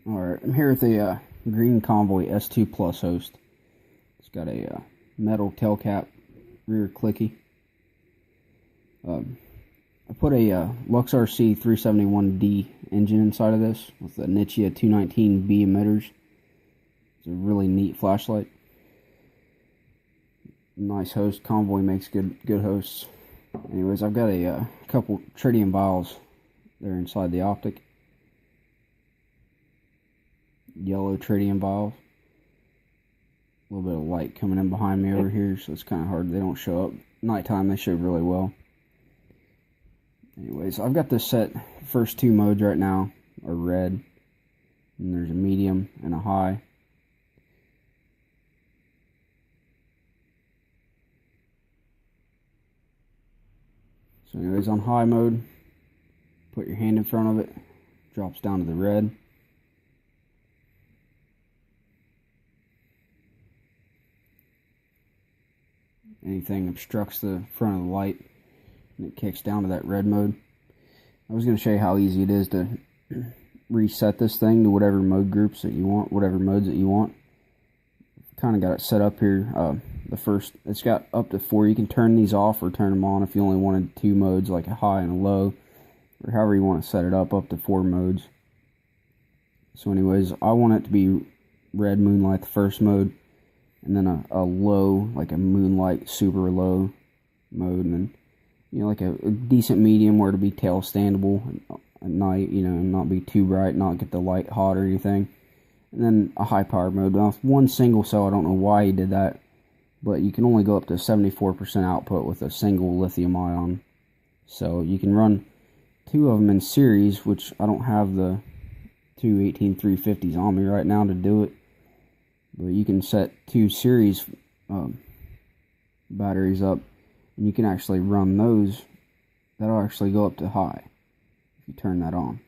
Alright, I'm here with a green Convoy S2 Plus host. It's got a metal tail cap, rear clicky. I put a Lux-RC 371D engine inside of this with the Nichia 219B emitters. It's a really neat flashlight. Nice host. Convoy makes good hosts. Anyways, I've got a couple tritium vials there inside the optic. Yellow tritium vials. A little bit of light coming in behind me over here, so it's kind of hard. They don't show up. Nighttime, they show really well. Anyways, I've got this set. First two modes right now are red, and there's a medium and a high. So anyways, on high mode, put your hand in front of it, drops down to the red. Anything obstructs the front of the light, and it kicks down to that red mode. I was going to show you how easy it is to reset this thing to whatever mode groups that you want, whatever modes that you want. Kind of got it set up here. It's got up to 4. You can turn these off or turn them on if you only wanted 2 modes, like a high and a low, or however you want to set it up to 4 modes. So anyways, I want it to be red moonlight, the first mode, and then a low, like a moonlight super low mode, and then like a decent medium where it'll be tail standable at night, and not be too bright, not get the light hot or anything. And then a high power mode. Now, one single cell, I don't know why he did that, but you can only go up to 74% output with a single lithium ion. So you can run 2 of them in series, which I don't have the 2 18350s on me right now to do it. But you can set 2 series batteries up, and you can actually run those. That'll actually go up to high if you turn that on.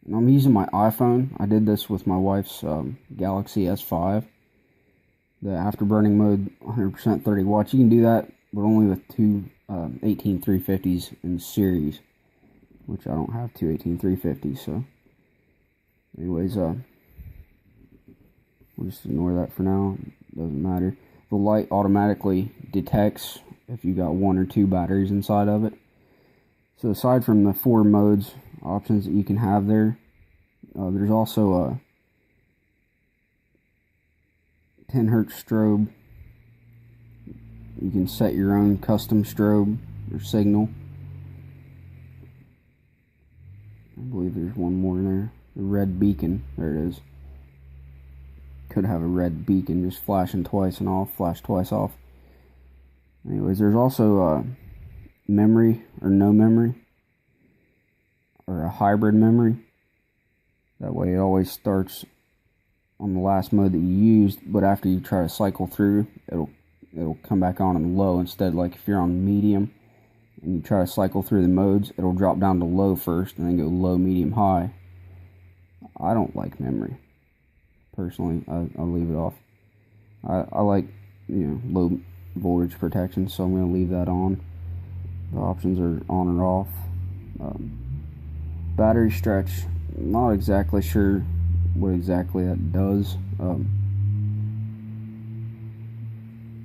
And I'm using my iPhone. I did this with my wife's Galaxy S5. The afterburning mode, 100% 30 watts. You can do that, but only with 2 18350s in series, which I don't have 2 18350s. So, anyways, we'll just ignore that for now. Doesn't matter. The light automatically detects if you got 1 or 2 batteries inside of it. So aside from the 4 modes options that you can have there, there's also a 10 hertz strobe. You can set your own custom strobe or signal. I believe there's one more there. The red beacon. There it is. Could have a red beacon just flashing twice and off, flash twice off. Anyways, there's also memory or no memory, or a hybrid memory. That way it always starts on the last mode that you used, but after you try to cycle through, it'll come back on in low instead. Like if you're on medium and you try to cycle through the modes, it'll drop down to low first and then go low, medium, high. I don't like memory. Personally, I'll leave it off. I like, low voltage protection, so I'm going to leave that on. The options are on or off. Battery stretch, not exactly sure what exactly that does.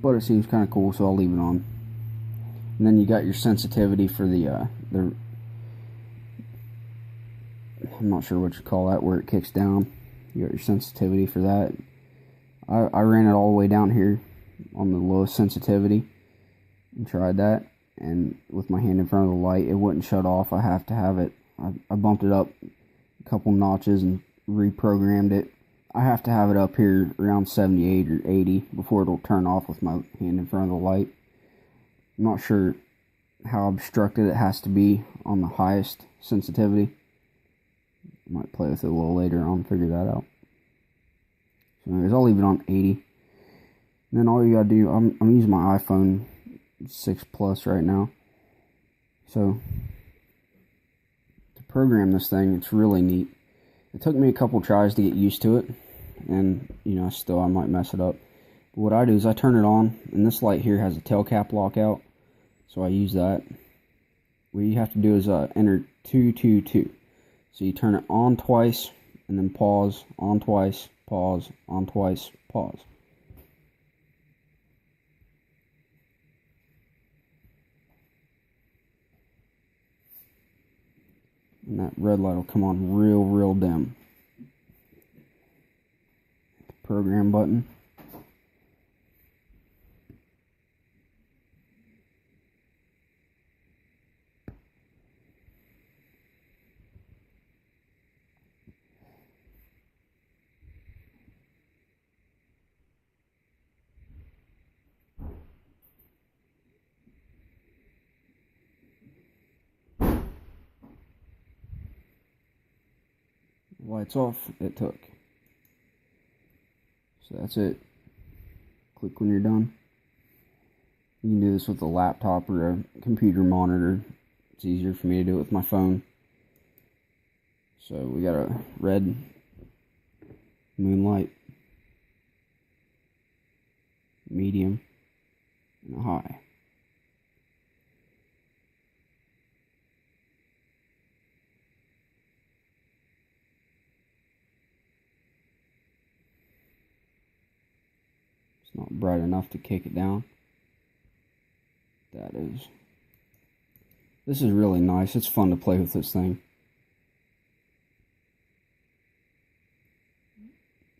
But it seems kind of cool, so I'll leave it on. And then you got your sensitivity for the I'm not sure what you call that, where it kicks down. You got your sensitivity for that. I ran it all the way down here on the lowest sensitivity and tried that, and with my hand in front of the light, it wouldn't shut off. I have to have it. I bumped it up a couple notches and reprogrammed it. I have to have it up here around 78 or 80 before it'll turn off with my hand in front of the light. I'm not sure how obstructed it has to be on the highest sensitivity. I might play with it a little later on, figure that out. So anyways, I'll leave it on 80. And then all you gotta do, I'm using my iPhone 6 Plus right now. So to program this thing, it's really neat. It took me a couple tries to get used to it, and still I might mess it up. But what I do is I turn it on, and this light here has a tail cap lockout, so I use that. What you have to do is enter 222. So you turn it on twice, and then pause, on twice, pause, on twice, pause. And that red light will come on real dim. Program button. Lights off, it took. So that's it. Click when you're done. You can do this with a laptop or a computer monitor. It's easier for me to do it with my phone. So we got a red moonlight, medium, and a high. It's not bright enough to kick it down. That is. This is really nice. It's fun to play with this thing.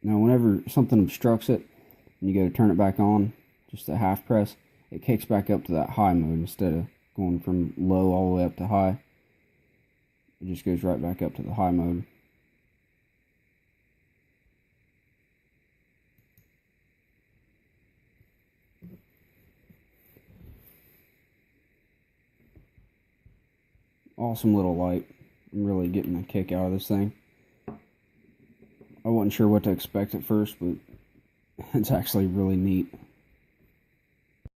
Now whenever something obstructs it, and you go to turn it back on, just a half press, it kicks back up to that high mode instead of going from low all the way up to high. It just goes right back up to the high mode. Awesome little light. I'm really getting a kick out of this thing. I wasn't sure what to expect at first, but it's actually really neat.